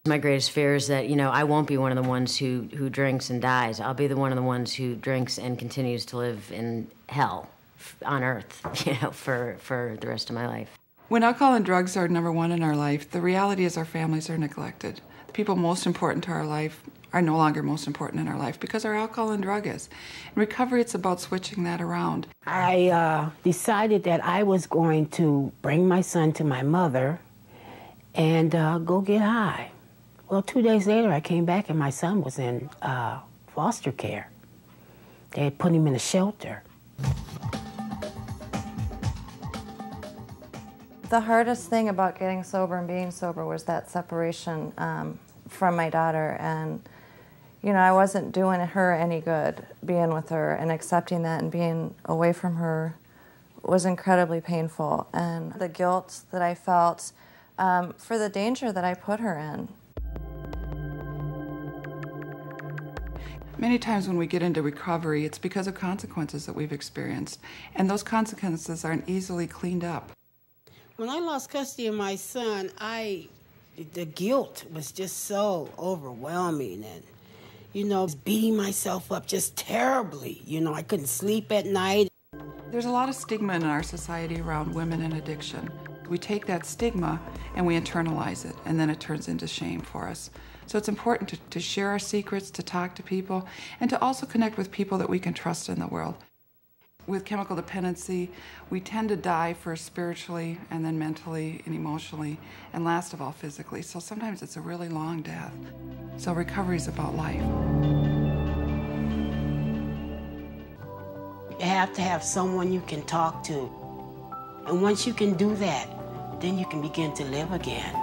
My greatest fear is that, I won't be one of the ones who drinks and dies. I'll be one of the ones who drinks and continues to live in hell on earth, for the rest of my life. When alcohol and drugs are number one in our life, the reality is our families are neglected. The people most important to our life are no longer most important in our life because our alcohol and drug is. In recovery, it's about switching that around. I decided that I was going to bring my son to my mother and go get high. Well, 2 days later, I came back and my son was in foster care. They had put him in a shelter. The hardest thing about getting sober and being sober was that separation from my daughter. And, I wasn't doing her any good being with her, and accepting that and being away from her was incredibly painful. And the guilt that I felt for the danger that I put her in. Many times when we get into recovery, it's because of consequences that we've experienced, and those consequences aren't easily cleaned up. When I lost custody of my son, the guilt was just so overwhelming, and, beating myself up just terribly. I couldn't sleep at night. There's a lot of stigma in our society around women and addiction. We take that stigma and we internalize it, and then it turns into shame for us. So it's important to share our secrets, to talk to people, and to also connect with people that we can trust in the world. With chemical dependency, we tend to die first spiritually, and then mentally and emotionally, and last of all physically. So sometimes it's a really long death. So recovery is about life. You have to have someone you can talk to. And once you can do that, then you can begin to live again.